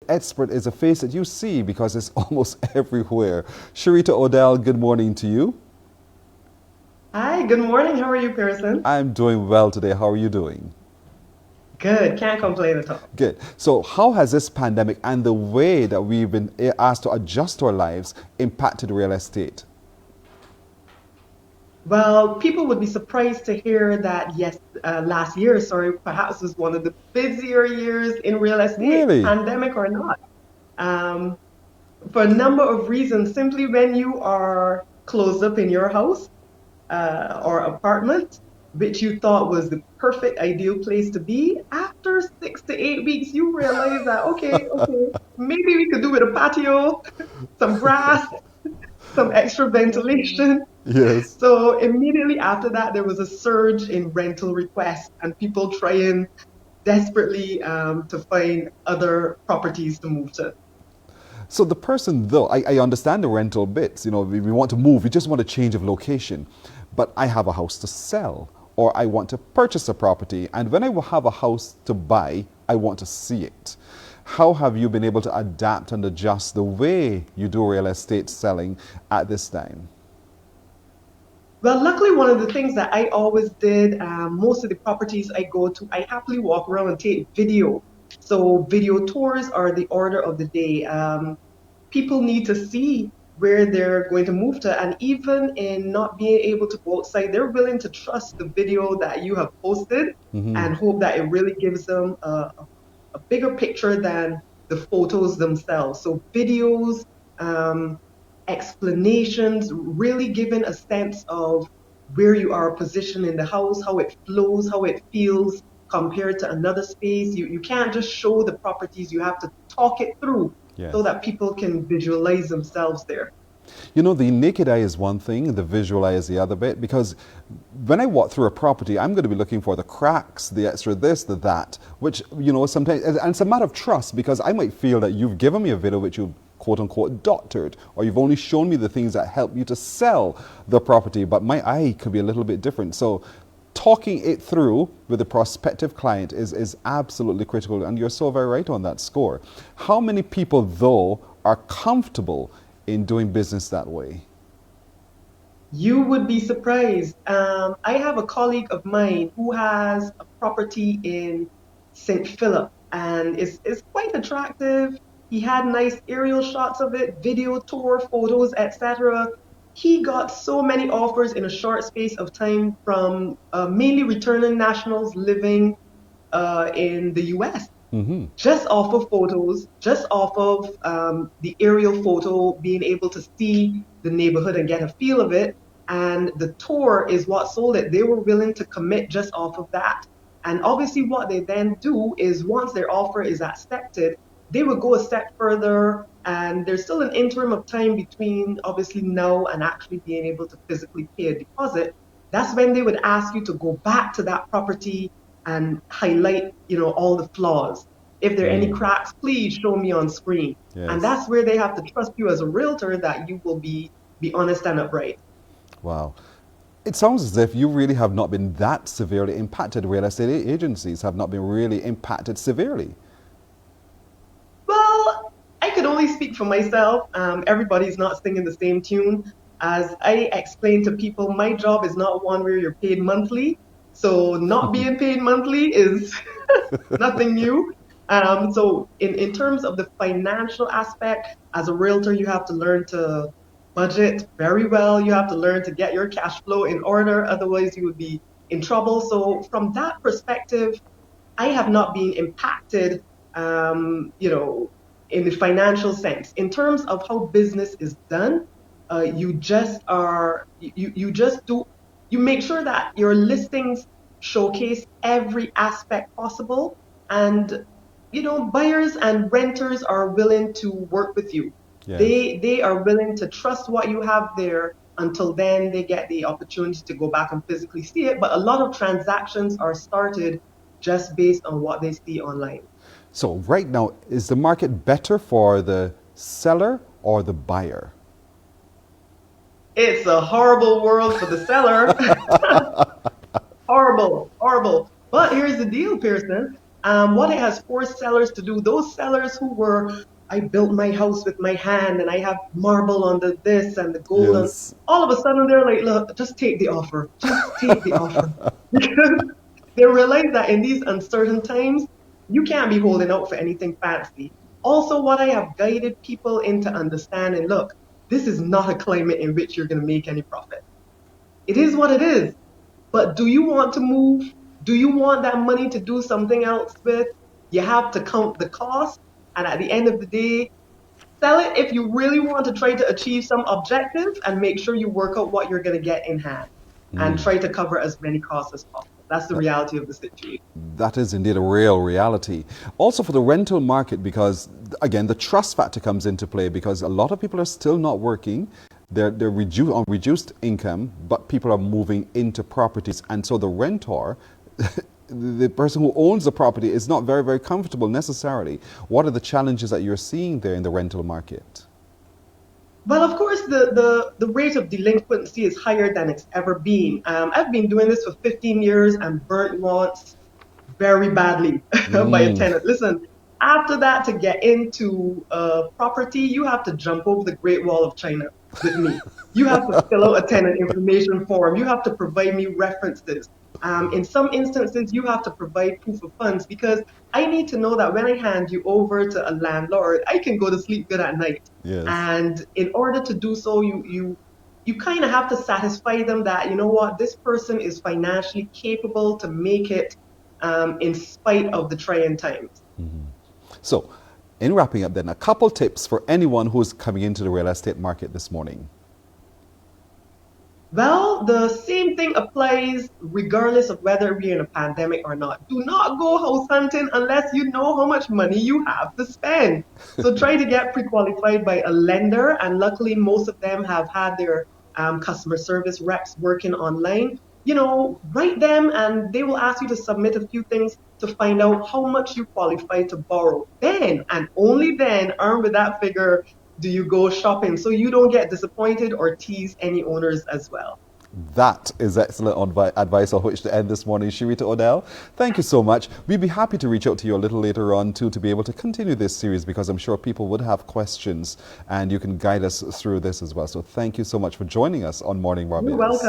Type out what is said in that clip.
expert is a face that you see because it's almost everywhere. Sharita Odell, good morning to you. Hi, good morning. How are you, Pearson? I'm doing well today. How are you doing? Good, can't complain at all. Good. So, how has this pandemic and the way that we've been asked to adjust our lives impacted real estate? Well, people would be surprised to hear that, yes, last year, sorry, perhaps was one of the busier years in real estate, Really? pandemic or not. Um, for a number of reasons, simply when you are closed up in your house or apartment, which you thought was the perfect, ideal place to be, after 6 to 8 weeks, you realize that, okay, maybe we could do with a patio, some grass, some extra ventilation. Yes. So immediately after that, there was a surge in rental requests and people trying desperately to find other properties to move to. So the person, though, I understand the rental bits. You know, we want to move, we just want a change of location. But I have a house to sell, or I want to purchase a property. And when I will have a house to buy, I want to see it. How have you been able to adapt and adjust the way you do real estate selling at this time? Well, luckily, one of the things that I always did, most of the properties I go to, I happily walk around and take video. So video tours are the order of the day. People need to see where they're going to move to. And even in not being able to go outside, they're willing to trust the video that you have posted Hmm. and hope that it really gives them a bigger picture than the photos themselves. So videos, um, explanations, really giving a sense of where you are positioned in the house, how it flows, how it feels compared to another space. You can't just show the properties, you have to talk it through so Yes. that people can visualize themselves there. You know, the naked eye is one thing, the visual eye is the other bit, because when I walk through a property, I'm going to be looking for the cracks, the extra this, the that, which, you know, sometimes, and it's a matter of trust, because I might feel that you've given me a video which you quote unquote doctored, or you've only shown me the things that help you to sell the property, but my eye could be a little bit different. So talking it through with the prospective client is absolutely critical, and you're so very right on that score. How many people, though, are comfortable in doing business that way? You would be surprised. I have a colleague of mine who has a property in St. Philip and it's quite attractive. He had nice aerial shots of it, video tour, photos, etc. He got so many offers in a short space of time from mainly returning nationals living in the US Hmm. just off of photos, just off of the aerial photo, being able to see the neighborhood and get a feel of it. And the tour is what sold it. They were willing to commit just off of that. And obviously, what they then do is once their offer is accepted, they will go a step further. And there's still an interim of time between obviously now and actually being able to physically pay a deposit. That's when they would ask you to go back to that property and highlight, all the flaws. If there are any Mm. cracks, please show me on screen. And Yes. that's where they have to trust you as a realtor that you will be honest and upright. Wow. It sounds as if you really have not been that severely impacted. Real estate agencies have not been really impacted severely. Well, I could only speak for myself. Everybody's not singing the same tune. As I explain to people, my job is not one where you're paid monthly. So not being paid monthly is nothing new. So in terms of the financial aspect, as a realtor, you have to learn to budget very well. You have to learn to get your cash flow in order. Otherwise, you would be in trouble. So from that perspective, I have not been impacted, in the financial sense. In terms of how business is done, you just are, you just do, you make sure that your listings showcase every aspect possible. And, buyers and renters are willing to work with you. Yes. They are willing to trust what you have there until then they get the opportunity to go back and physically see it. But a lot of transactions are started just based on what they see online. So right now, is the market better for the seller or the buyer? It's a horrible world for the seller. Horrible, horrible. But here's the deal, Pearson. What it has forced sellers to do, those sellers who were, I built my house with my hand and I have marble on the this and the gold, and Yes. all of a sudden they're like, look, just take the offer. Just take the offer. Because they realize that in these uncertain times, you can't be holding out for anything fancy. Also, what I have guided people into understanding, look, this is not a climate in which you're going to make any profit. It is what it is. But do you want to move? Do you want that money to do something else with? You have to count the cost. And at the end of the day, sell it if you really want to try to achieve some objective and make sure you work out what you're going to get in hand and try to cover as many costs as possible. That's the reality of the situation. That is indeed a real reality. Also for the rental market, because again, the trust factor comes into play because a lot of people are still not working. They're on reduced income, but people are moving into properties. And so the rentor, the person who owns the property, is not very, very comfortable necessarily. What are the challenges that you're seeing there in the rental market? Well, of course, the rate of delinquency is higher than it's ever been. I've been doing this for 15 years and burnt once very badly by a tenant. Listen, after that, to get into a property, you have to jump over the Great Wall of China with me. You have to fill out a tenant information form. You have to provide me references. In some instances, you have to provide proof of funds because I need to know that when I hand you over to a landlord, I can go to sleep good at night. Yes. And in order to do so, you kind of have to satisfy them that, you know what, this person is financially capable to make it in spite of the trying times. So, in wrapping up then, a couple tips for anyone who's coming into the real estate market this morning. Well, the same thing applies regardless of whether we're in a pandemic or not. Do not go house hunting unless you know how much money you have to spend. So try to get pre-qualified by a lender, and luckily most of them have had their customer service reps working online. You know, write them and they will ask you to submit a few things to find out how much you qualify to borrow. Then, and only then, armed with that figure, do you go shopping so you don't get disappointed or tease any owners as well. That is excellent advice on which to end this morning. Sharita Odell, thank you so much. We'd be happy to reach out to you a little later on too to be able to continue this series because I'm sure people would have questions and you can guide us through this as well. So thank you so much for joining us on Morning You're Barbados. welcome.